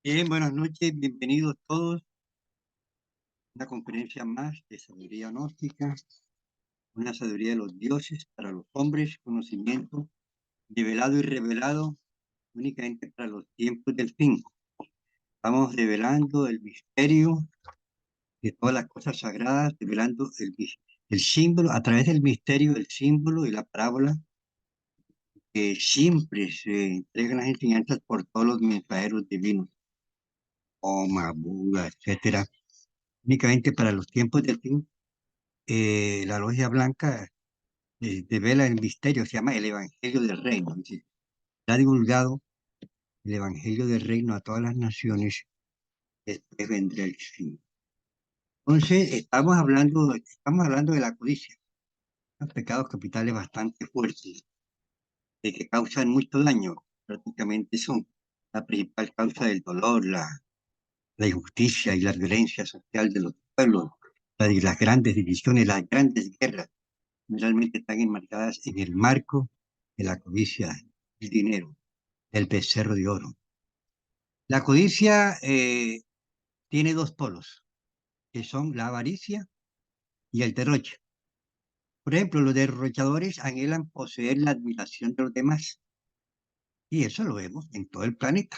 Bien, buenas noches, bienvenidos todos a una conferencia más de sabiduría gnóstica, una sabiduría de los dioses para los hombres, conocimiento develado y revelado únicamente para los tiempos del fin. Estamos revelando el misterio de todas las cosas sagradas, revelando el símbolo, a través del misterio, el símbolo y la parábola que siempre se entregan las enseñanzas por todos los mensajeros divinos, Oma, Buda, etcétera, únicamente para los tiempos del fin. La logia blanca devela el misterio, se llama el Evangelio del Reino. Dice, ha divulgado el Evangelio del Reino a todas las naciones, después vendrá el fin. Entonces, estamos hablando de la codicia, unos pecados capitales bastante fuertes, de que causan mucho daño, prácticamente son la principal causa del dolor, la injusticia y la violencia social de los pueblos, las grandes divisiones, las grandes guerras generalmente están enmarcadas en el marco de la codicia, el dinero, el becerro de oro. La codicia tiene dos polos, que son la avaricia y el derroche. Por ejemplo, los derrochadores anhelan poseer la admiración de los demás, y eso lo vemos en todo el planeta.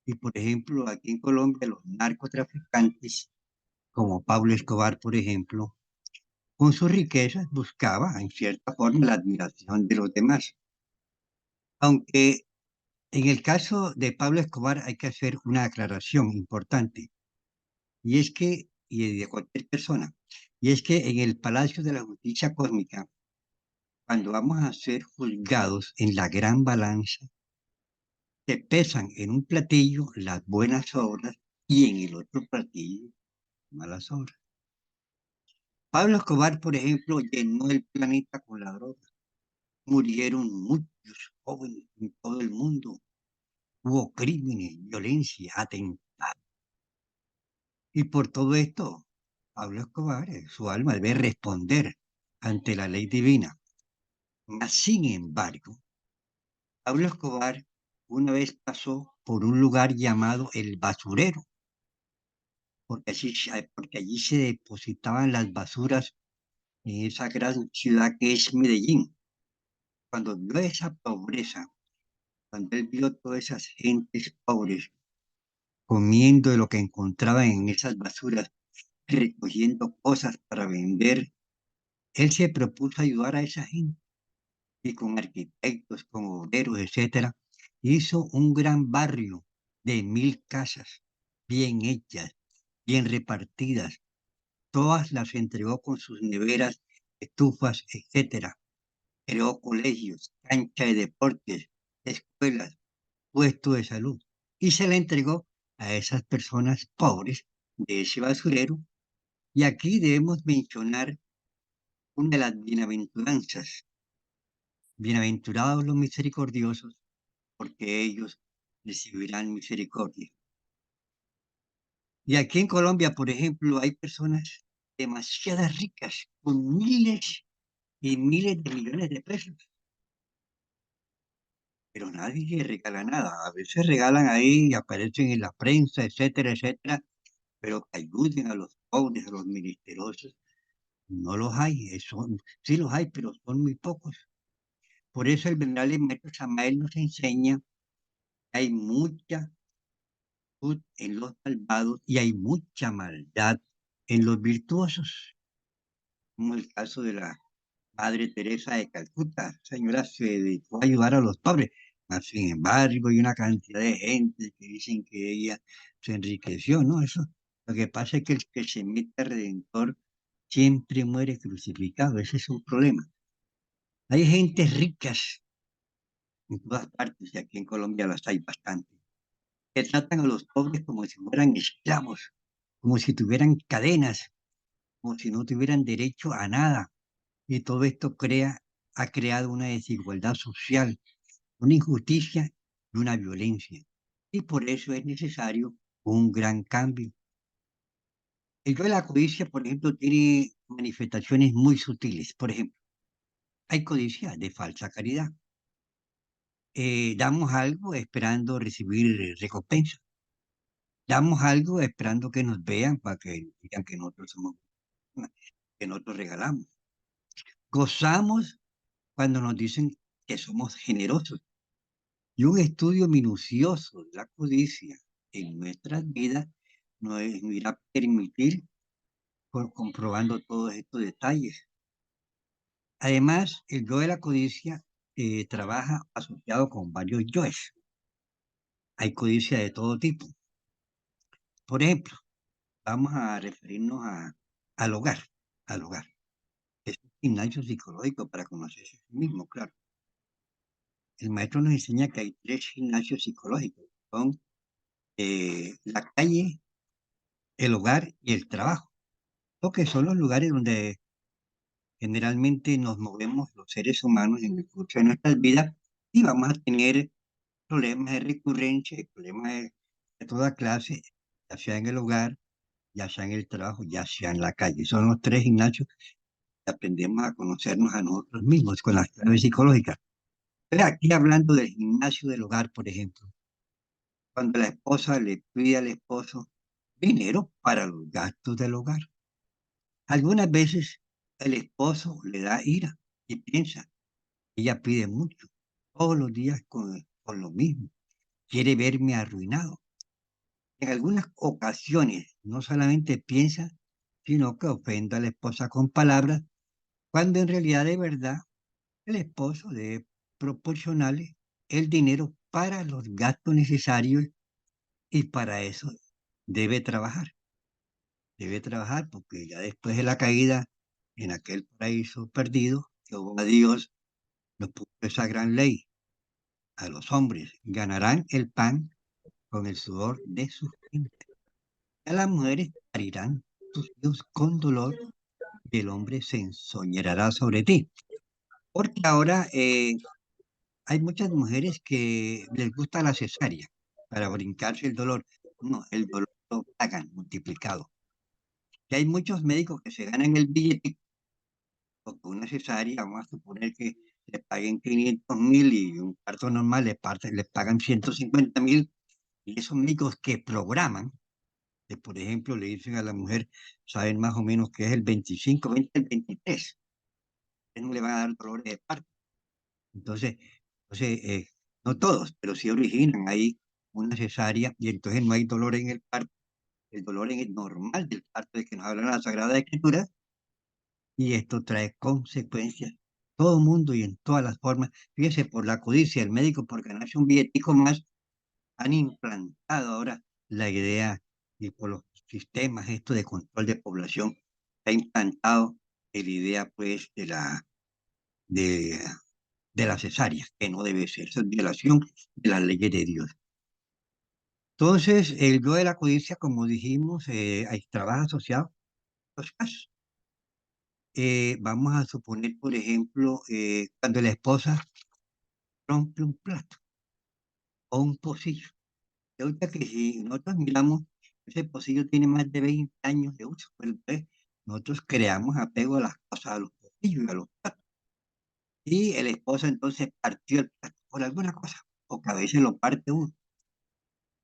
Y por ejemplo, aquí en Colombia, los narcotraficantes, como Pablo Escobar, por ejemplo, con sus riquezas buscaba en cierta forma la admiración de los demás. Aunque en el caso de Pablo Escobar hay que hacer una aclaración importante, y es que, y de cualquier persona, y es que en el Palacio de la Justicia Cósmica, cuando vamos a ser juzgados en la gran balanza, se pesan en un platillo las buenas obras y en el otro platillo malas obras. Pablo Escobar, por ejemplo, llenó el planeta con la droga. Murieron muchos jóvenes en todo el mundo. Hubo crímenes, violencia, atentados. Y por todo esto, Pablo Escobar, su alma debe responder ante la ley divina. Mas, sin embargo, Pablo Escobar una vez pasó por un lugar llamado el basurero, porque allí se depositaban las basuras en esa gran ciudad que es Medellín. Cuando vio esa pobreza, cuando él vio todas esas gentes pobres comiendo de lo que encontraban en esas basuras, recogiendo cosas para vender, él se propuso ayudar a esa gente y con arquitectos, con obreros, etcétera, hizo un gran barrio de 1000 casas, bien hechas, bien repartidas. Todas las entregó con sus neveras, estufas, etcétera. Creó colegios, cancha de deportes, escuelas, puestos de salud. Y se le entregó a esas personas pobres de ese basurero. Y aquí debemos mencionar una de las bienaventuranzas. Bienaventurados los misericordiosos, porque ellos recibirán misericordia. Y aquí en Colombia, por ejemplo, hay personas demasiadas ricas, con miles y miles de millones de pesos, pero nadie les regala nada. A veces regalan ahí y aparecen en la prensa, etcétera, etcétera, pero que ayuden a los pobres, a los menesterosos, no los hay. Sí los hay, pero son muy pocos. Por eso el venerable maestro Samael nos enseña que hay mucha en los malvados y hay mucha maldad en los virtuosos, como el caso de la Madre Teresa de Calcuta. Señora se dedicó a ayudar a los pobres, mas sin embargo hay una cantidad de gente que dicen que ella se enriqueció, ¿no? Eso, lo que pasa es que el que se mete redentor siempre muere crucificado, ese es un problema. Hay gentes ricas en todas partes y aquí en Colombia las hay bastante, que tratan a los pobres como si fueran esclavos, como si tuvieran cadenas, como si no tuvieran derecho a nada. Y todo esto ha creado una desigualdad social, una injusticia y una violencia. Y por eso es necesario un gran cambio. El yo de la codicia, por ejemplo, tiene manifestaciones muy sutiles. Por ejemplo, hay codicia de falsa caridad. Damos algo esperando recibir recompensa. damos algo esperando que nos vean para que digan que nosotros somos, que nosotros regalamos. Gozamos cuando nos dicen que somos generosos. Y un estudio minucioso de la codicia en nuestras vidas nos irá a permitir comprobando todos estos detalles. Además, el yo de la codicia trabaja asociado con varios yoes. Hay codicia de todo tipo. Por ejemplo, vamos a referirnos al hogar, al hogar. Es un gimnasio psicológico para conocerse a sí mismo, claro. El maestro nos enseña que hay tres gimnasios psicológicos. Son la calle, el hogar y el trabajo. Porque son los lugares donde generalmente nos movemos los seres humanos en el curso de nuestras vidas y vamos a tener problemas de recurrencia, problemas de toda clase, ya sea en el hogar, ya sea en el trabajo, ya sea en la calle. Son los tres gimnasios que aprendemos a conocernos a nosotros mismos con las claves psicológicas. Pero aquí hablando del gimnasio del hogar, por ejemplo, cuando la esposa le pide al esposo dinero para los gastos del hogar. Algunas veces el esposo le da ira y piensa, ella pide mucho, todos los días con lo mismo, quiere verme arruinado. En algunas ocasiones no solamente piensa, sino que ofende a la esposa con palabras, cuando en realidad de verdad el esposo debe proporcionarle el dinero para los gastos necesarios y para eso debe trabajar. Debe trabajar porque ya después de la caída en aquel paraíso perdido, Jehová Dios nos puso esa gran ley. A los hombres ganarán el pan con el sudor de sus frentes. A las mujeres parirán tus hijos con dolor y el hombre se ensoñará sobre ti. Porque ahora hay muchas mujeres que les gusta la cesárea para brincarse el dolor. No, el dolor lo pagan multiplicado. Y hay muchos médicos que se ganan el billete porque una cesárea, vamos a suponer que le paguen 500.000 y un parto normal le pagan 150.000. Y esos médicos que programan, que por ejemplo le dicen a la mujer, saben más o menos que es el 25, 20, el 23, que no le van a dar dolores de parto. Entonces, no todos, pero sí originan ahí una cesárea y entonces no hay dolor en el parto, el dolor en el normal del parto de que nos habla la Sagrada Escritura, y esto trae consecuencias. Todo el mundo y en todas las formas, fíjese, por la codicia del médico, por ganarse un billetico más, han implantado ahora la idea y por los sistemas esto de control de población, se ha implantado la idea pues de, de la cesárea, que no debe ser, eso es violación de las leyes de Dios. Entonces, el yo de la codicia, como dijimos, hay trabajo asociado a los casos. Vamos a suponer, por ejemplo, cuando la esposa rompe un plato o un pocillo. Resulta que si nosotros miramos, ese pocillo tiene más de 20 años de uso, pero entonces nosotros creamos apego a las cosas, a los pocillos y a los platos. Y el esposo entonces partió el plato por alguna cosa, o que a veces lo parte uno.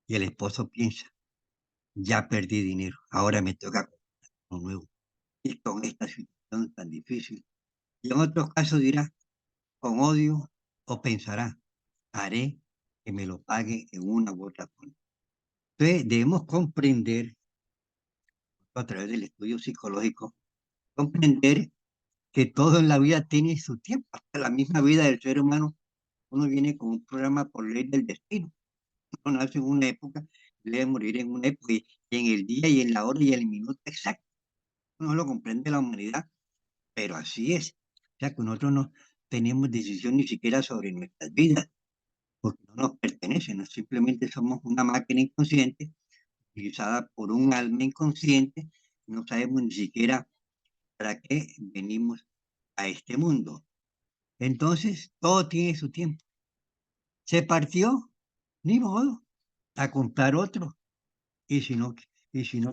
Y el esposo piensa, ya perdí dinero, ahora me toca comprar uno nuevo. Y con esta situación tan difícil. Y en otros casos dirá, con odio, o pensará, haré que me lo pague en una u otra forma. Entonces, debemos comprender, a través del estudio psicológico, comprender que todo en la vida tiene su tiempo. Hasta la misma vida del ser humano, uno viene con un programa por ley del destino. Uno nace en una época, debe morir en una época, y en el día y en la hora y en el minuto exacto. No lo comprende la humanidad, pero así es. O sea que nosotros no tenemos decisión ni siquiera sobre nuestras vidas, porque no nos pertenecen, no simplemente somos una máquina inconsciente utilizada por un alma inconsciente, no sabemos ni siquiera para qué venimos a este mundo. Entonces, todo tiene su tiempo. Se partió, ni modo, a comprar otro. Y si no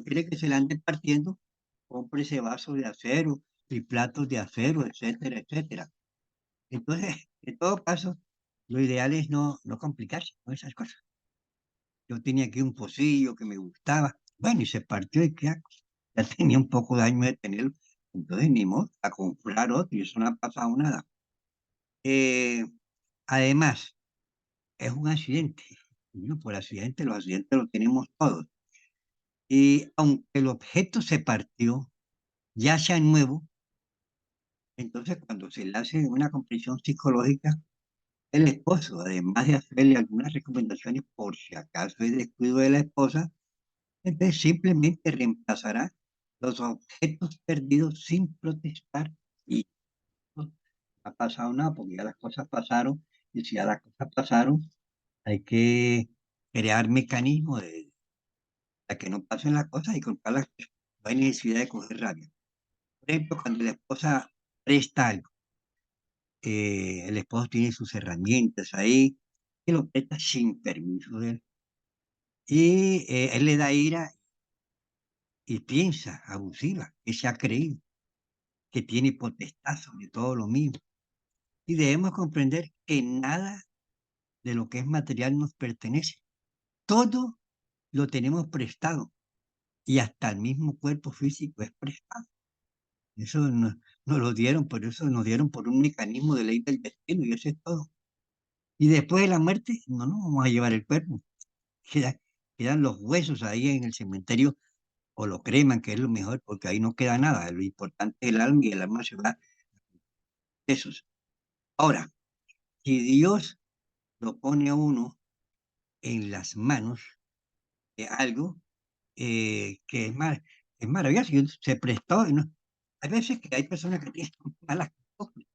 quiere que se le ande partiendo, compre ese vaso de acero y platos de acero, etcétera, etcétera. Entonces, en todo caso, lo ideal es no complicarse con esas cosas. Yo tenía aquí un pocillo que me gustaba. Bueno, y se partió y ya tenía un poco de años de tenerlo. Entonces, ni modo, a comprar otro y eso no ha pasado nada. Eh, Además, es un accidente. Bueno, por accidente, los accidentes los tenemos todos. Y aunque el objeto se partió, ya sea nuevo, entonces cuando se le hace una comprensión psicológica, el esposo, además de hacerle algunas recomendaciones por si acaso es descuido de la esposa, entonces simplemente reemplazará los objetos perdidos sin protestar y no ha pasado nada porque ya las cosas pasaron y si ya las cosas pasaron hay que crear mecanismos para que no pasen las cosas y contarlas. No hay necesidad de coger rabia. Por ejemplo, cuando la esposa presta algo, el esposo tiene sus herramientas ahí y lo presta sin permiso de él. Y él le da ira y piensa abusiva, que se ha creído, que tiene potestad sobre todo lo mío. Y debemos comprender que nada de lo que es material nos pertenece. Todo lo tenemos prestado y hasta el mismo cuerpo físico es prestado. Eso nos lo dieron, por eso nos dieron por un mecanismo de ley del destino y eso es todo. Y después de la muerte, no nos vamos a llevar el cuerpo. Queda- Quedan los huesos ahí en el cementerio o lo creman, que es lo mejor, porque ahí no queda nada. Lo importante es el alma y el alma se va a esos. Ahora, si Dios lo pone a uno en las manos de algo que es maravilloso, y se prestó, y no. Hay veces que hay personas que tienen malas costumbres.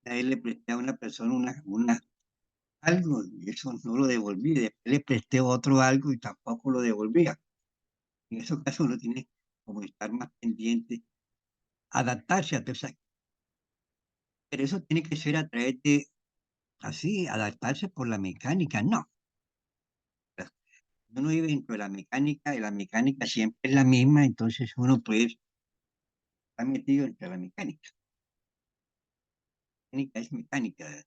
A él le presté a una persona algo y eso no lo devolví. Después le presté otro algo y tampoco lo devolvía. En esos casos uno tiene como estar más pendiente, adaptarse a todo eso. Pero eso tiene que ser a través de, así, adaptarse por la mecánica. No. Uno vive dentro de la mecánica y la mecánica siempre es la misma, entonces uno puede estar metido dentro de la mecánica. La mecánica es mecánica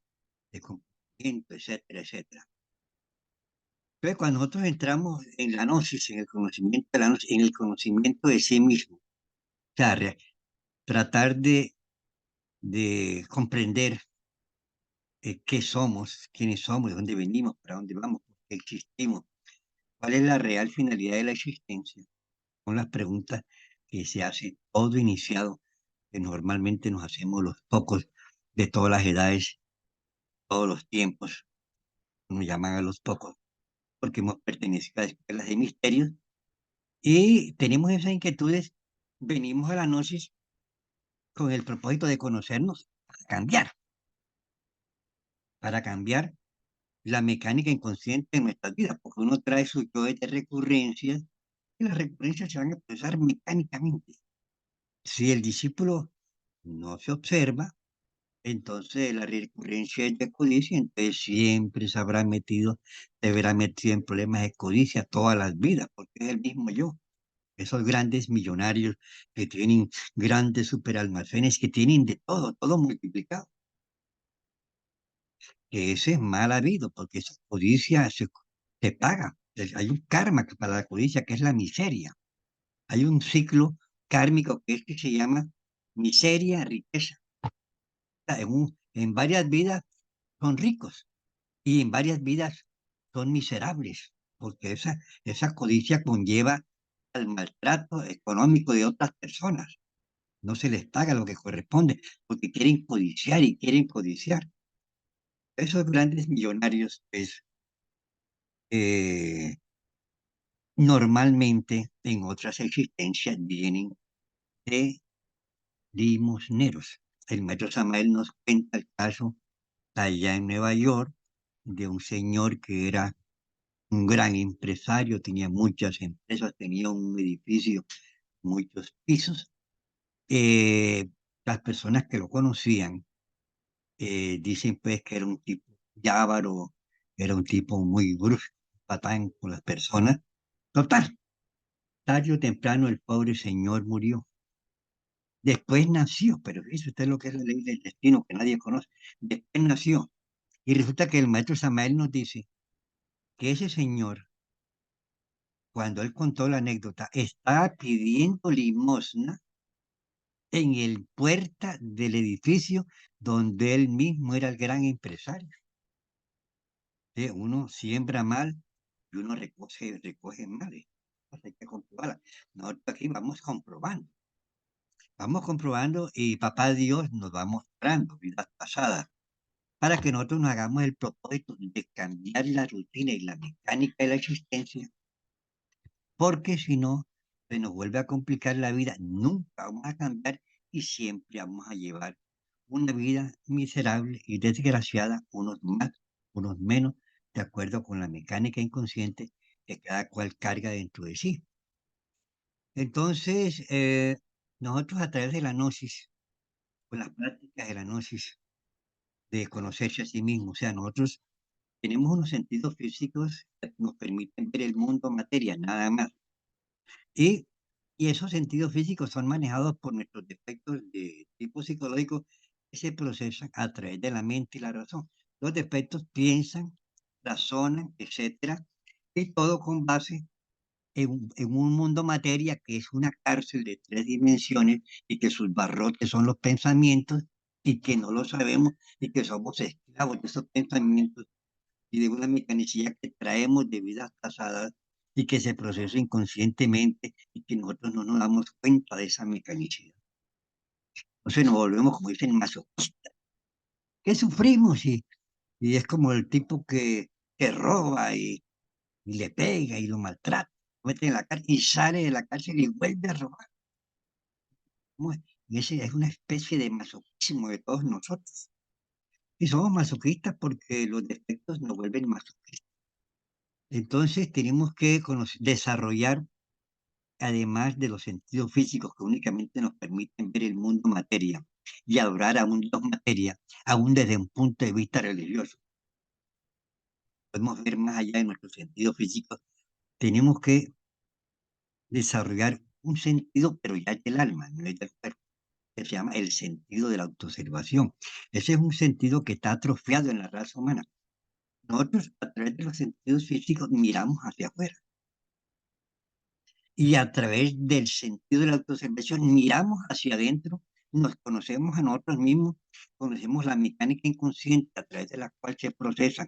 de comportamiento, etcétera, etcétera. Entonces, cuando nosotros entramos en la gnosis, en el conocimiento de la gnosis, en el conocimiento de sí mismo, o sea, tratar de comprender qué somos, quiénes somos, de dónde venimos, para dónde vamos, por qué existimos, cuál es la real finalidad de la existencia, son las preguntas que se hace todo iniciado, que normalmente nos hacemos los pocos de todas las edades, todos los tiempos, nos llaman a los pocos, porque hemos pertenecido a escuelas de misterios y tenemos esas inquietudes, venimos a la gnosis con el propósito de conocernos para cambiar la mecánica inconsciente de nuestras vidas, porque uno trae sus yoes de recurrencias y las recurrencias se van a expresar mecánicamente. Si el discípulo no se observa, entonces la recurrencia es de codicia, entonces siempre se verá metido en problemas de codicia todas las vidas, porque es el mismo yo. Esos grandes millonarios que tienen grandes superalmacenes, que tienen de todo, todo multiplicado. Que ese es mal habido, porque esa codicia se paga. Hay un karma para la codicia que es la miseria. Hay un ciclo kármico que se llama miseria, riqueza. O sea, en varias vidas son ricos y en varias vidas son miserables, porque esa codicia conlleva al maltrato económico de otras personas. No se les paga lo que corresponde, porque quieren codiciar y quieren codiciar. Esos grandes millonarios, pues, eh, normalmente en otras existencias vienen de limosneros. El maestro Samael nos cuenta el caso allá en Nueva York de un señor que era un gran empresario, tenía muchas empresas, tenía un edificio, muchos pisos. Las personas que lo conocían dicen pues que era un tipo llávaro, era un tipo muy brusco, patán con las personas. Total, tarde o temprano el pobre señor murió. Después nació, pero fíjese usted lo que es la ley del destino que nadie conoce. Después nació. Y resulta que el maestro Samael nos dice que ese señor cuando él contó la anécdota, estaba pidiendo limosna en el puerta del edificio donde él mismo era el gran empresario. Uno siembra mal y uno recoge mal. Hay que comprobarla. Nosotros aquí vamos comprobando y papá Dios nos va mostrando vidas pasadas para que nosotros nos hagamos el propósito de cambiar la rutina y la mecánica de la existencia, porque si no, se nos vuelve a complicar la vida, nunca vamos a cambiar y siempre vamos a llevar una vida miserable y desgraciada, unos más, unos menos, de acuerdo con la mecánica inconsciente que cada cual carga dentro de sí. Entonces, nosotros a través de la gnosis, con las prácticas de la gnosis, de conocerse a sí mismo, o sea, nosotros tenemos unos sentidos físicos que nos permiten ver el mundo materia, nada más. Y, y esos sentidos físicos son manejados por nuestros defectos de tipo psicológico que se procesan a través de la mente y la razón. Los defectos piensan, razonan, etcétera, y todo con base en un mundo materia que es una cárcel de 3 dimensiones y que sus barrotes son los pensamientos y que no lo sabemos y que somos esclavos de esos pensamientos y de una mecanicidad que traemos de vidas pasadas y que se procesa inconscientemente y que nosotros no nos damos cuenta de esa mecanicidad. Entonces nos volvemos, como dicen, masoquistas. ¿Qué sufrimos? Y es como el tipo que roba y le pega y lo maltrata, lo mete en la cárcel y sale de la cárcel y vuelve a robar. ¿Cómo es? Y ese es una especie de masoquismo de todos nosotros. Y somos masoquistas porque los defectos nos vuelven masoquistas. Entonces tenemos que desarrollar, además de los sentidos físicos que únicamente nos permiten ver el mundo materia y adorar a un Dios materia, aún desde un punto de vista religioso. Podemos ver más allá de nuestros sentidos físicos. Tenemos que desarrollar un sentido, pero ya del alma, no es del cuerpo, que se llama el sentido de la autoobservación. Ese es un sentido que está atrofiado en la raza humana. Nosotros, a través de los sentidos físicos, miramos hacia afuera. Y a través del sentido de la autoobservación miramos hacia adentro, nos conocemos a nosotros mismos, conocemos la mecánica inconsciente a través de la cual se procesan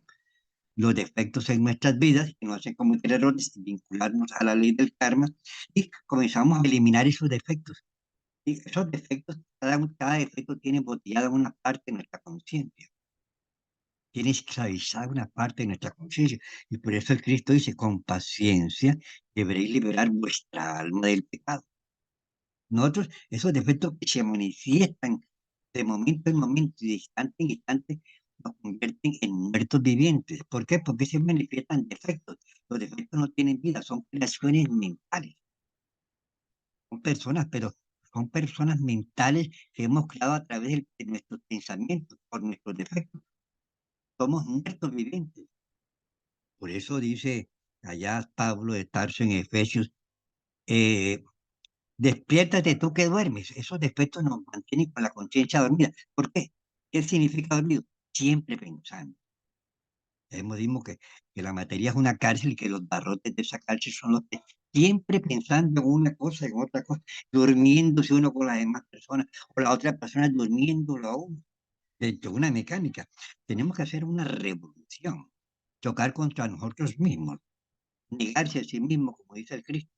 los defectos en nuestras vidas que nos hacen cometer errores y vincularnos a la ley del karma y comenzamos a eliminar esos defectos. Y esos defectos, cada defecto tiene botellada una parte de nuestra conciencia, tiene esclavizada una parte de nuestra conciencia. Y por eso el Cristo dice, con paciencia deberéis liberar vuestra alma del pecado. Nosotros, esos defectos que se manifiestan de momento en momento y de instante en instante, nos convierten en muertos vivientes. ¿Por qué? Porque se manifiestan defectos. Los defectos no tienen vida, son creaciones mentales. Son personas, pero son personas mentales que hemos creado a través de nuestros pensamientos, por nuestros defectos. Somos muertos vivientes. Por eso dice allá Pablo de Tarso en Efesios, eh, despiértate tú que duermes. Esos defectos nos mantienen con la conciencia dormida. ¿Por qué? ¿Qué significa dormido? Siempre pensando. Hemos dicho que la materia es una cárcel y que los barrotes de esa cárcel son los que siempre pensando en una cosa, en otra cosa, durmiéndose uno con las demás personas o la otra persona durmiéndolo a uno. Dentro de una mecánica. Tenemos que hacer una revolución, chocar contra nosotros mismos, negarse a sí mismo, como dice el Cristo.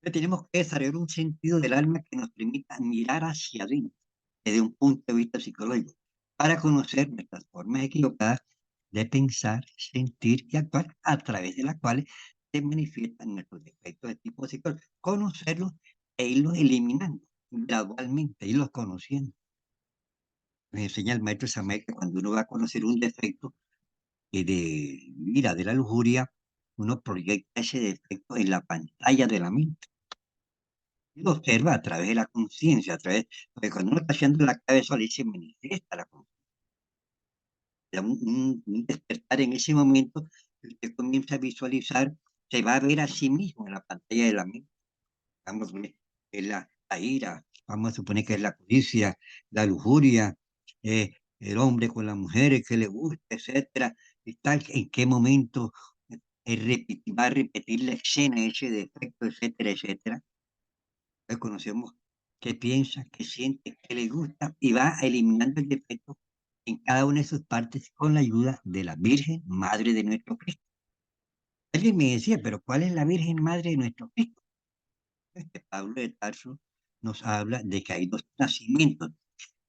Tenemos que desarrollar un sentido del alma que nos permita mirar hacia adentro desde un punto de vista psicológico para conocer nuestras formas equivocadas de pensar, sentir y actuar a través de las cuales se manifiestan nuestros defectos de tipo psicológico. Conocerlos e irlos eliminando gradualmente, irlos conociendo. Nos enseña el maestro Samael que cuando uno va a conocer un defecto de ira, de la lujuria, uno proyecta ese defecto en la pantalla de la mente y lo observa a través de la conciencia, porque cuando uno está haciendo la cabeza, le se manifiesta la conciencia, un despertar en ese momento, que usted comienza a visualizar, se va a ver a sí mismo en la pantalla de la mente. Vamos a suponer que es la ira, vamos a suponer que es la codicia, la lujuria, el hombre con las mujeres que le gusta, etcétera, y tal, en qué momento va a repetir la escena, ese defecto, etcétera, etcétera. Entonces conocemos qué piensa, qué siente, qué le gusta y va eliminando el defecto en cada una de sus partes con la ayuda de la Virgen Madre de nuestro Cristo. Alguien me decía, pero ¿cuál es la Virgen Madre de nuestro Cristo? Pablo de Tarso nos habla de que hay dos nacimientos: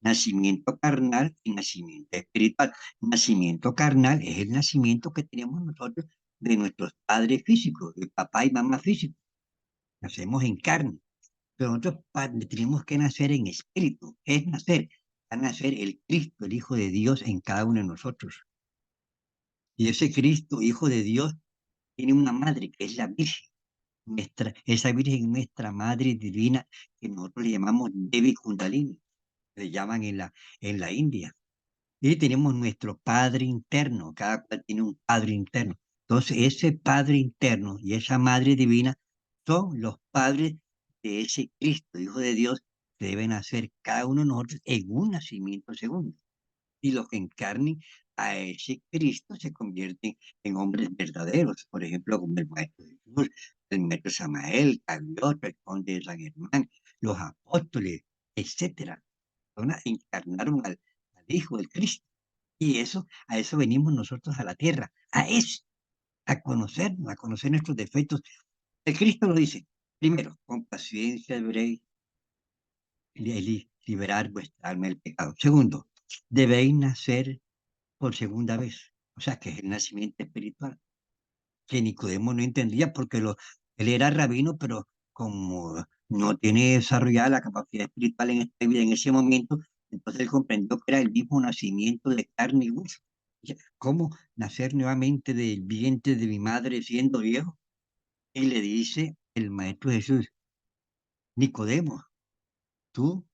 nacimiento carnal y nacimiento espiritual. Nacimiento carnal es el nacimiento que tenemos nosotros de nuestros padres físicos, de papá y mamá físicos. Nacemos en carne, pero nosotros tenemos que nacer en espíritu. ¿Qué es nacer? Va a nacer el Cristo, el Hijo de Dios, en cada uno de nosotros. Y ese Cristo, Hijo de Dios, tiene una madre que es la Virgen. Esa Virgen es nuestra Madre Divina, que nosotros le llamamos Devi Kundalini, le llaman en la India. Y tenemos nuestro Padre interno, cada cual tiene un Padre interno. Entonces, ese Padre interno y esa Madre Divina son los padres de ese Cristo, Hijo de Dios, que deben hacer cada uno de nosotros en un nacimiento segundo. Y los que encarnen a ese Cristo se convierten en hombres verdaderos, por ejemplo, como el Maestro Jesús, el Maestro Samael, Cagliostro, el Conde de San Germán, los apóstoles, etcétera. Encarnaron al Hijo del Cristo. Y eso, a eso venimos nosotros a la tierra, a eso, a conocer nuestros defectos. El Cristo lo dice, primero, con paciencia deberéis liberar vuestra alma del pecado. Segundo, debéis nacer por segunda vez, o sea, que es el nacimiento espiritual, que Nicodemo no entendía porque él era rabino, pero como no tiene desarrollada la capacidad espiritual en esta vida en ese momento, entonces él comprendió que era el mismo nacimiento de carne y hueso. O sea, ¿cómo nacer nuevamente del vientre de mi madre siendo viejo? Y le dice el Maestro Jesús, Nicodemo, tú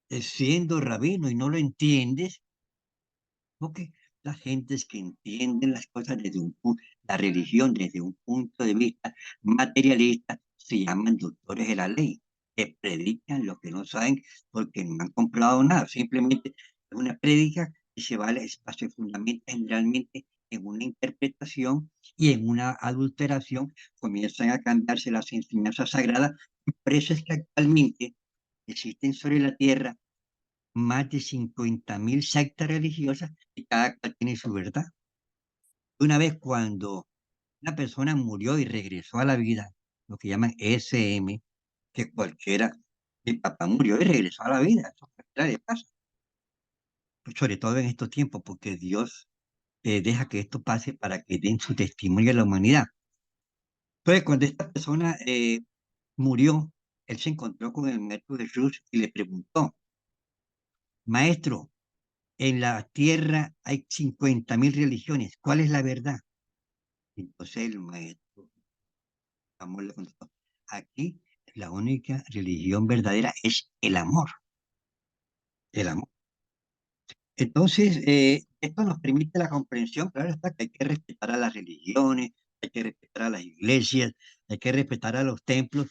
siendo rabino y no lo entiendes, porque las gentes que entienden las cosas desde la religión desde un punto de vista materialista se llaman doctores de la ley, que predican lo que no saben porque no han comprobado nada. Simplemente es una prédica que se fundamenta generalmente en una interpretación y en una adulteración. Comienzan a cambiarse las enseñanzas sagradas y por eso es que actualmente existen sobre la tierra más de 50.000 sectas religiosas y cada cual tiene su verdad. Una vez cuando una persona murió y regresó a la vida, lo que llaman SM, que cualquiera, mi papá murió y regresó a la vida, eso a cualquiera le pasa, pues sobre todo en estos tiempos, porque Dios deja que esto pase para que den su testimonio a la humanidad. Entonces, cuando esta persona murió, él se encontró con el Maestro Jesús y le preguntó, Maestro, en la tierra hay 50.000 religiones. ¿Cuál es la verdad? Entonces el maestro Amor le contestó, aquí la única religión verdadera es el amor. El amor. Entonces, esto nos permite la comprensión, claro está, que hay que respetar a las religiones, hay que respetar a las iglesias, hay que respetar a los templos,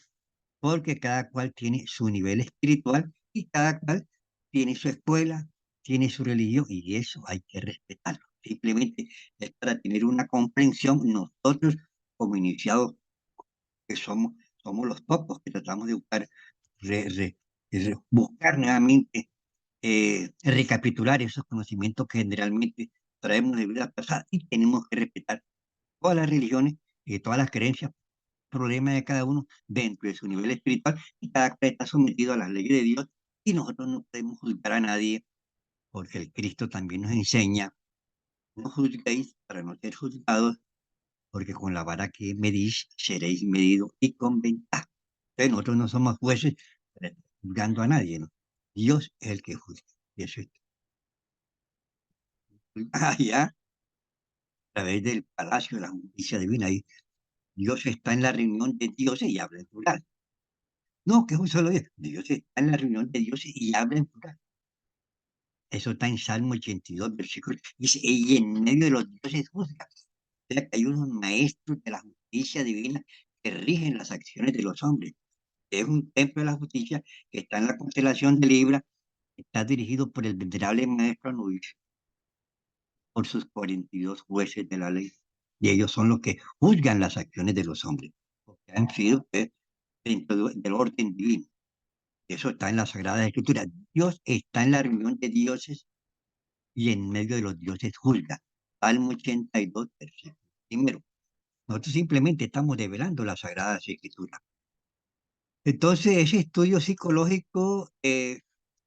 porque cada cual tiene su nivel espiritual y cada cual tiene su escuela, tiene su religión y eso hay que respetarlo. Simplemente es para tener una comprensión nosotros como iniciados que somos los pocos que tratamos de buscar, re- re- buscar nuevamente, recapitular esos conocimientos que generalmente traemos de vida pasada y tenemos que respetar todas las religiones y todas las creencias, problema de cada uno dentro de su nivel espiritual y cada cual está sometido a las leyes de Dios y nosotros no podemos juzgar a nadie porque el Cristo también nos enseña, no juzguéis para no ser juzgados, porque con la vara que medís seréis medidos y con ventaja. Entonces nosotros no somos jueces juzgando a nadie, ¿no? Dios es el que juzga. Y eso es allá, a través del palacio de la justicia divina. Ahí Dios está en la reunión de dioses y habla en plural. No, que es un solo Dios. Dios está en la reunión de dioses y habla en plural. Eso está en Salmo 82, versículo. Dice, y en medio de los dioses juzga. O sea que hay unos maestros de la justicia divina que rigen las acciones de los hombres. Es un templo de la justicia que está en la constelación de Libra, está dirigido por el venerable maestro Anubis, por sus 42 jueces de la ley. y ellos son los que juzgan las acciones de los hombres, porque han sido pues, dentro del orden divino. Eso está en la Sagrada Escritura. Dios está en la reunión de dioses y en medio de los dioses juzga. Salmo 82, versículo primero. Nosotros simplemente estamos develando las Sagradas Escrituras. Entonces, ese estudio psicológico,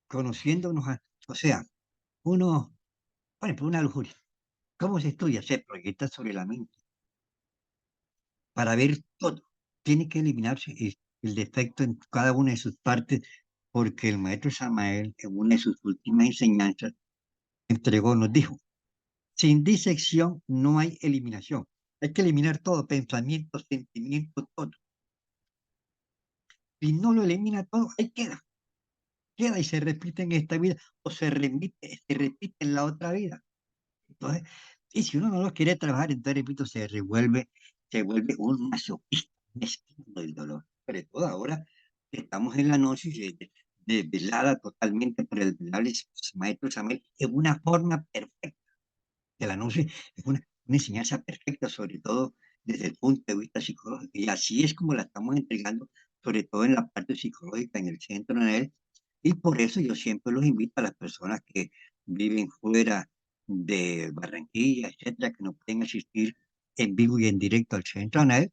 conociéndonos, o sea, uno, por ejemplo, una lujuria. ¿Cómo se estudia? Se proyecta sobre la mente para ver todo. Tiene que eliminarse el defecto en cada una de sus partes, porque el maestro Samael, en una de sus últimas enseñanzas, entregó, nos dijo, sin disección no hay eliminación. Hay que eliminar todo, pensamientos, sentimientos, todo. Si no lo elimina todo, ahí queda. Queda y se repite en esta vida o se repite en la otra vida. Entonces, y si uno no lo quiere trabajar, entonces, repito, se vuelve un masoquista, mezquino del dolor. Sobre todo ahora que estamos en la noche velada totalmente por el venerable maestro Samuel, en una forma perfecta de la noche, es una enseñanza perfecta, sobre todo desde el punto de vista psicológico. Y así es como la estamos entregando, sobre todo en la parte psicológica, en el centro de él. Y por eso yo siempre los invito a las personas que viven fuera de Barranquilla, etcétera, que no pueden asistir en vivo y en directo al centro ANEL,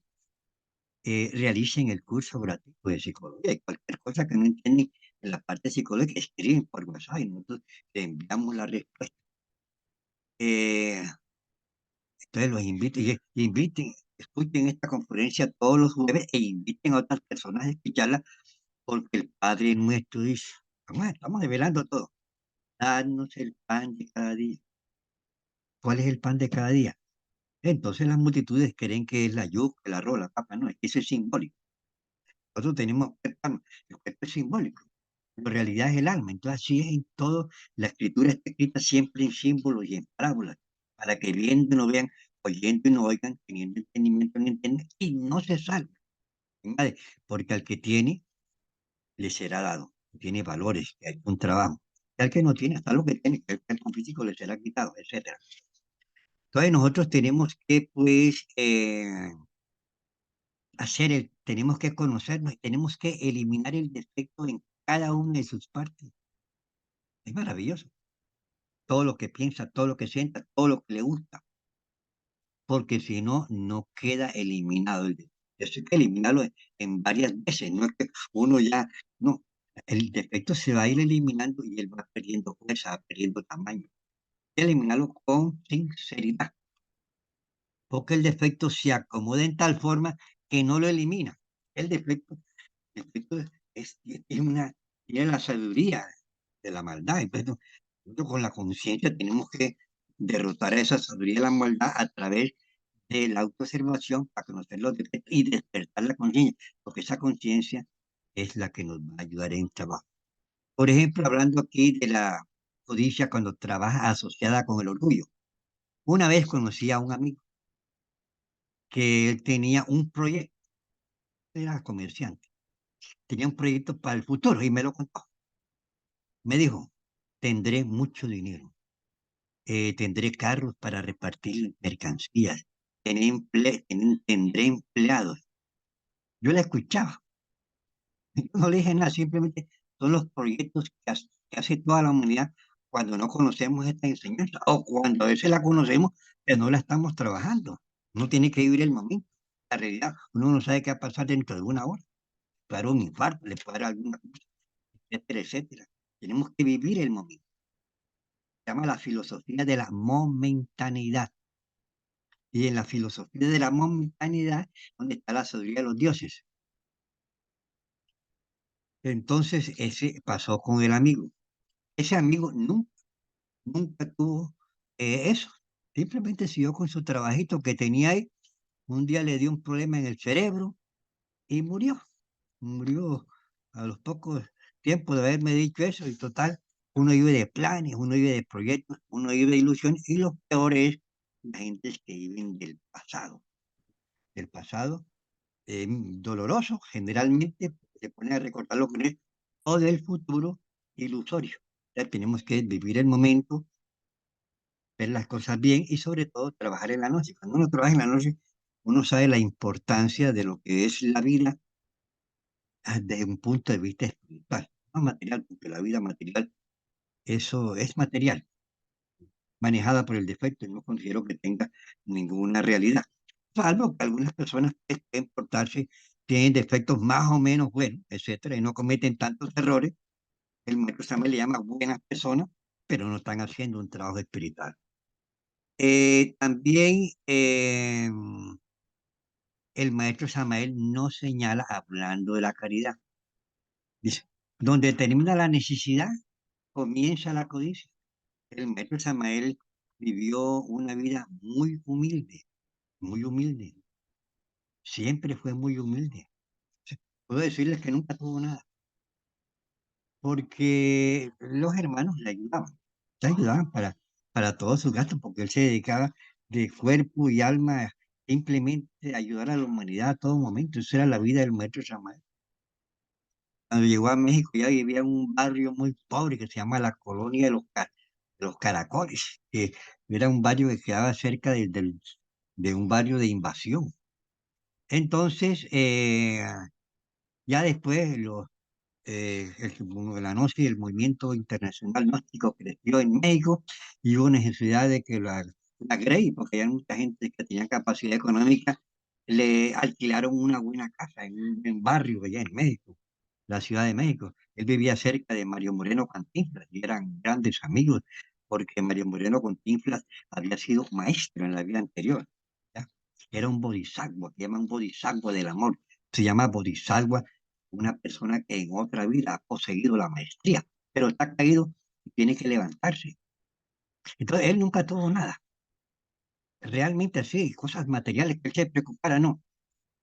realicen el curso gratuito de psicología y cualquier cosa que no entienden en la parte psicológica, escriben por WhatsApp y nosotros le enviamos la respuesta. Eh, entonces los invito y inviten, escuchen esta conferencia todos los jueves e inviten a otras personas a escucharla porque el Padre nuestro dice, estamos develando todo, danos el pan de cada día. ¿Cuál es el pan de cada día? Entonces las multitudes creen que es la yuca, el arroz, la papa, no, es que eso es simbólico. Nosotros tenemos el cuerpo es simbólico, pero en realidad es el alma. Entonces así es en todo, la escritura está escrita siempre en símbolos y en parábolas, para que viendo no vean, oyendo y no oigan, teniendo entendimiento no entiendan, y no se salven. Añade, porque al que tiene, le será dado, tiene valores, que hay un trabajo. Y al que no tiene, hasta lo que tiene, que el cuerpo físico le será quitado, etcétera. Entonces nosotros tenemos que, pues, tenemos que conocernos y tenemos que eliminar el defecto en cada una de sus partes. Es maravilloso. Todo lo que piensa, todo lo que sienta, todo lo que le gusta, porque si no, no queda eliminado el defecto. Eso hay que eliminarlo en varias veces, no es que uno ya, no, el defecto se va a ir eliminando y él va perdiendo fuerza, va perdiendo tamaño. Hay que eliminarlo con sinceridad, porque el defecto se acomoda en tal forma que no lo elimina. El defecto Cristo tiene la sabiduría de la maldad. Entonces, nosotros con la conciencia tenemos que derrotar esa sabiduría de la maldad a través de la autoobservación para conocer los defectos y despertar la conciencia, porque esa conciencia es la que nos va a ayudar en el trabajo. Por ejemplo, hablando aquí de la codicia cuando trabaja asociada con el orgullo. Una vez conocí a un amigo que él tenía un proyecto, era comerciante, tenía un proyecto para el futuro y me lo contó. Me dijo, tendré mucho dinero, tendré carros para repartir mercancías, tendré empleados. Yo la escuchaba, yo no le dije nada, simplemente son los proyectos que hace toda la humanidad cuando no conocemos esta enseñanza o cuando a veces la conocemos, pero no la estamos trabajando. Uno tiene que vivir el momento, la realidad. Uno no sabe qué va a pasar dentro de una hora. Le puede dar un infarto, le puede dar alguna cosa, etcétera, etcétera. Tenemos que vivir el momento. Se llama la filosofía de la momentaneidad. Y en la filosofía de la momentaneidad, donde está la sabiduría de los dioses. Entonces, ese pasó con el amigo. Ese amigo nunca tuvo eso. Simplemente siguió con su trabajito que tenía ahí. Un día le dio un problema en el cerebro y murió. Murió a los pocos tiempos de haberme dicho eso. Y total, uno vive de planes, uno vive de proyectos, uno vive de ilusiones. Y lo peor es la gente que viven del pasado. Del pasado doloroso, generalmente se pone a recordar lo que es o del futuro ilusorio. Ya tenemos que vivir el momento, ver las cosas bien y sobre todo trabajar en la noche. Cuando uno trabaja en la noche, uno sabe la importancia de lo que es la vida desde un punto de vista espiritual, no material, porque la vida material, eso es material, manejada por el defecto y no considero que tenga ninguna realidad. Salvo que algunas personas pues, pueden portarse, tienen defectos más o menos buenos, etcétera, y no cometen tantos errores. El maestro Samuel le llama buenas personas, pero no están haciendo un trabajo espiritual. También el maestro Samael no señala hablando de la caridad. Dice, donde termina la necesidad, comienza la codicia. El maestro Samael vivió una vida muy humilde, muy humilde. Siempre fue muy humilde. Puedo decirles que nunca tuvo nada, porque los hermanos le ayudaban para todos sus gastos, porque él se dedicaba de cuerpo y alma simplemente a ayudar a la humanidad a todo momento. Esa era la vida del maestro Samael. Cuando llegó a México ya vivía en un barrio muy pobre que se llama la Colonia de los Caracoles, que era un barrio que quedaba cerca de un barrio de invasión. Entonces, ya después la noche el movimiento internacional gnóstico creció en México y hubo necesidad de que la Grey, porque había mucha gente que tenía capacidad económica, le alquilaron una buena casa en un barrio allá en México, la Ciudad de México. Él vivía cerca de Mario Moreno Cantinflas y eran grandes amigos, porque Mario Moreno Cantinflas había sido maestro en la vida anterior. ¿Ya? Era un bodhisattva, que llaman bodhisattva del amor. Se llama bodhisattva una persona que en otra vida ha poseído la maestría, pero está caído y tiene que levantarse. Entonces, él nunca tuvo nada. Realmente así, cosas materiales que él se preocupara, no.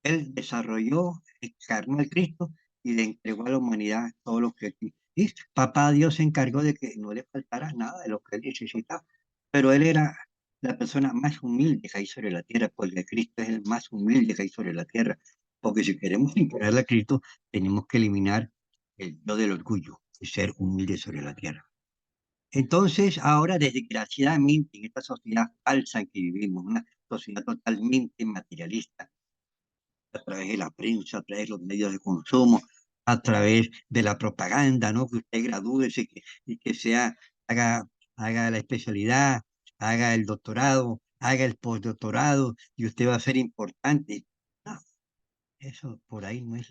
Él desarrolló, encarnó al Cristo y le entregó a la humanidad todo lo que y papá Dios se encargó de que no le faltara nada de lo que él necesitaba. Pero él era la persona más humilde que hay sobre la tierra, porque Cristo es el más humilde que hay sobre la tierra. Porque si queremos integrar a Cristo, tenemos que eliminar el yo del orgullo y ser humilde sobre la tierra. Entonces, ahora, desgraciadamente, en esta sociedad falsa en que vivimos, una sociedad totalmente materialista, a través de la prensa, a través de los medios de consumo, a través de la propaganda, ¿no? Que usted gradúese y que sea, haga la especialidad, haga el doctorado, haga el postdoctorado y usted va a ser importante. No, eso por ahí no es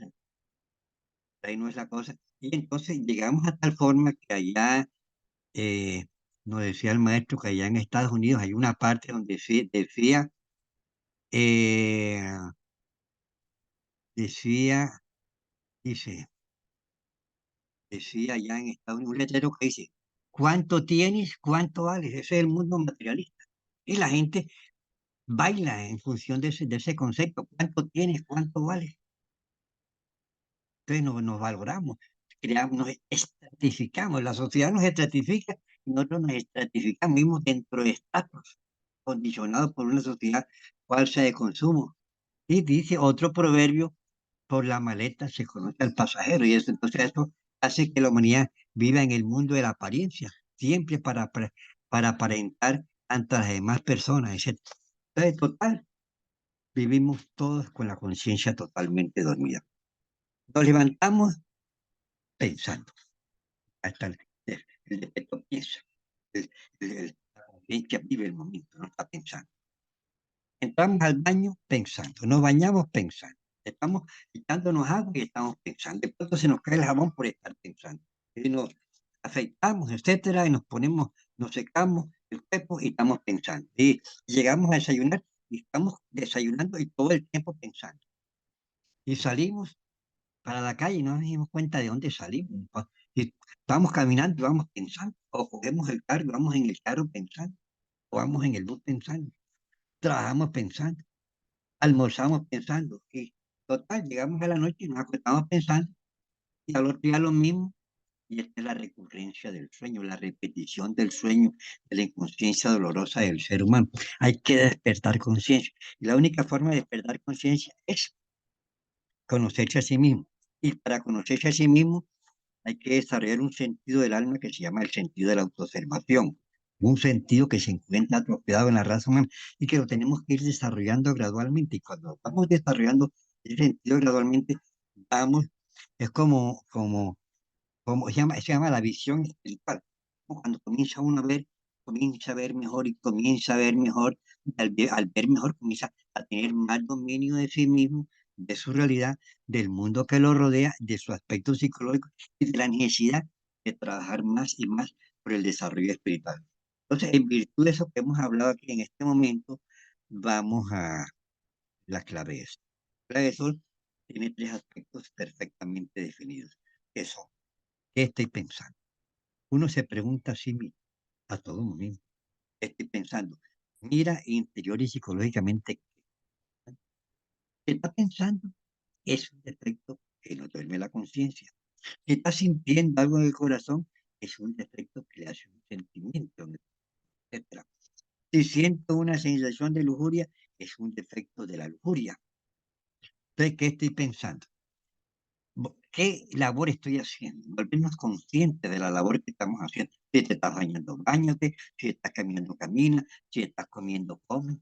la cosa. Y entonces llegamos a tal forma que allá, eh, nos decía el maestro que allá en Estados Unidos hay una parte donde eh, decía, dice, decía allá en Estados Unidos, un letrero que dice, ¿cuánto tienes? ¿Cuánto vales? Ese es el mundo materialista. Y la gente baila en función de ese concepto. ¿Cuánto tienes? ¿Cuánto vales? Entonces nos valoramos, creamos, nos estratificamos. La sociedad nos estratifica y nosotros nos estratificamos mismos dentro de estatus, condicionados por una sociedad falsa de consumo. Y dice otro proverbio, por la maleta se conoce al pasajero, y eso, entonces eso hace que la humanidad viva en el mundo de la apariencia, siempre para aparentar ante las demás personas, etc. Entonces, total, vivimos todos con la conciencia totalmente dormida. Nos levantamos pensando, hasta el defecto piensa, la conciencia vive el momento, no está pensando. Entramos al baño pensando, nos bañamos pensando, estamos echándonos agua y estamos pensando. De pronto se nos cae el jabón por estar pensando. Y nos afeitamos, etcétera, y nos ponemos, nos secamos el cuerpo y estamos pensando. Y llegamos a desayunar y estamos desayunando y todo el tiempo pensando. Y salimos para la calle y no nos dimos cuenta de dónde salimos. Y vamos caminando y vamos pensando, o cogemos el carro y vamos en el carro pensando, o vamos en el bus pensando, trabajamos pensando, almorzamos pensando y total, llegamos a la noche y nos acostamos pensando y al otro día lo mismo. Y esta es la recurrencia del sueño, la repetición del sueño, de la inconsciencia dolorosa del ser humano. Hay que despertar conciencia. Y la única forma de despertar conciencia es conocerse a sí mismo. Y para conocerse a sí mismo hay que desarrollar un sentido del alma que se llama el sentido de la autoobservación. un sentido que se encuentra atrofiado en la raza humana y que lo tenemos que ir desarrollando gradualmente. Y cuando vamos desarrollando ese sentido gradualmente, vamos, es como se llama la visión espiritual. Como cuando comienza a ver mejor y comienza a ver mejor, y al ver mejor comienza a tener más dominio de sí mismo, de su realidad, del mundo que lo rodea, de su aspecto psicológico y de la necesidad de trabajar más y más por el desarrollo espiritual. Entonces, en virtud de eso que hemos hablado aquí en este momento, vamos a la clave de eso. La clave de eso tiene tres aspectos perfectamente definidos. Que son, ¿qué estoy pensando? Uno se pregunta a sí mismo, a todo momento, ¿qué estoy pensando? Mira interior y psicológicamente, ¿qué está pensando? Es un defecto que no duerme la conciencia. Si está sintiendo algo en el corazón, es un defecto que le hace un sentimiento, etcétera. Si siento una sensación de lujuria, es un defecto de la lujuria. Entonces, ¿qué estoy pensando? ¿Qué labor estoy haciendo? Volvernos conscientes de la labor que estamos haciendo. Si te estás bañando, báñate. Si estás caminando, camina. Si estás comiendo, come.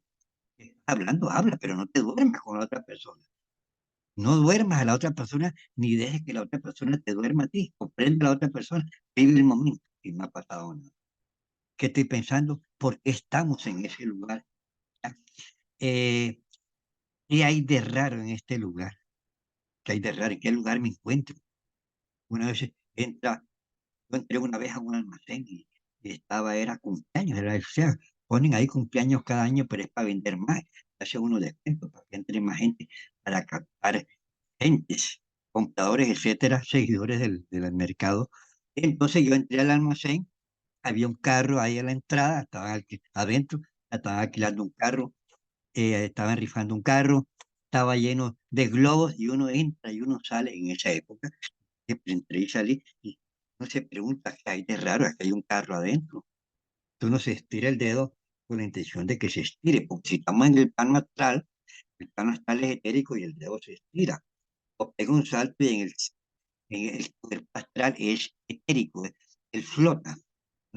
Si estás hablando, habla, pero no te duermas con la otra persona. No duermas a la otra persona, ni dejes que la otra persona te duerma a ti. Comprende a la otra persona. Vive el momento. Y no ha pasado nada. ¿Qué estoy pensando? ¿Por qué estamos en ese lugar? ¿Ya? Eh, ¿Qué hay de raro en este lugar? ¿Qué hay de raro? ¿En qué lugar me encuentro? Una vez entra Yo entré una vez a un almacén y era cumpleaños, o sea, ponen ahí cumpleaños cada año, pero es para vender más, hace uno descuento para que entre más gente, para captar gentes, compradores, etcétera, seguidores del mercado. Entonces yo entré al almacén, había un carro ahí a la entrada, adentro, estaban alquilando un carro, estaban rifando un carro, estaba lleno de globos y uno entra y uno sale en esa época siempre entré y salí y uno se pregunta qué hay de raro, es que hay un carro adentro. Uno se estira el dedo con la intención de que se estire, porque si estamos en el plano astral es etérico y el dedo se estira. O pega un salto y en el cuerpo astral es etérico, él flota.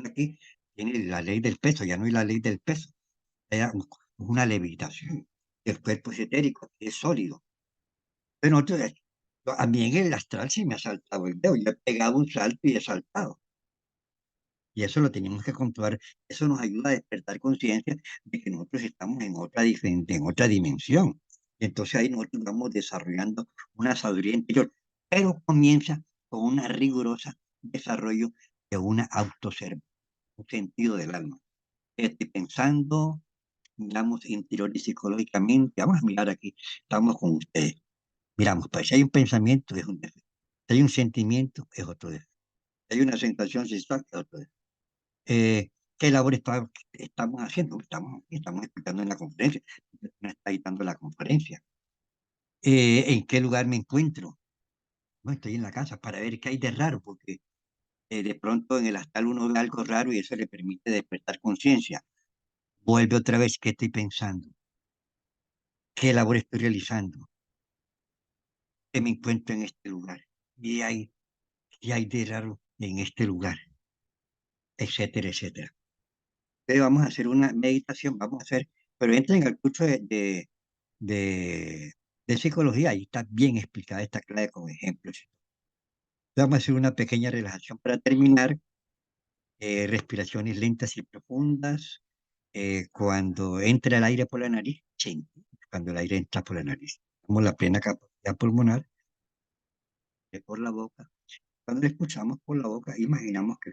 Aquí tiene la ley del peso, ya no hay la ley del peso, es una levitación. El cuerpo es etérico, es sólido. Pero a mí en el astral sí me ha saltado el dedo, yo he pegado un salto y he saltado. Y eso lo tenemos que comprobar. Eso nos ayuda a despertar conciencia de que nosotros estamos en otra diferente, en otra dimensión. Y entonces ahí nosotros vamos desarrollando una sabiduría interior, pero comienza con una rigurosa desarrollo de una autoobservación, un sentido del alma. Estoy pensando, miramos interior y psicológicamente. Vamos a mirar aquí, estamos con ustedes. Miramos, pues si hay un pensamiento, es un defecto. Si hay un sentimiento, es otro defecto. Si hay una sensación sexual, es otro defecto. ¿Qué labor estamos haciendo? Estamos explicando en la conferencia. No está editando la conferencia. ¿En qué lugar me encuentro? No, estoy en la casa para ver qué hay de raro, porque de pronto en el astral uno ve algo raro y eso le permite despertar conciencia. Vuelve otra vez, ¿qué estoy pensando? ¿Qué labor estoy realizando? ¿Qué me encuentro en este lugar? ¿Y qué hay de raro en este lugar? Etcétera, etcétera. Entonces vamos a hacer una meditación, pero entren al curso de, de psicología, ahí está bien explicada esta clave con ejemplos. Vamos a hacer una pequeña relajación para terminar, respiraciones lentas y profundas. Cuando entra el aire por la nariz, cuando el aire entra por la nariz, como la plena capacidad pulmonar por la boca. Cuando lo escuchamos por la boca, imaginamos que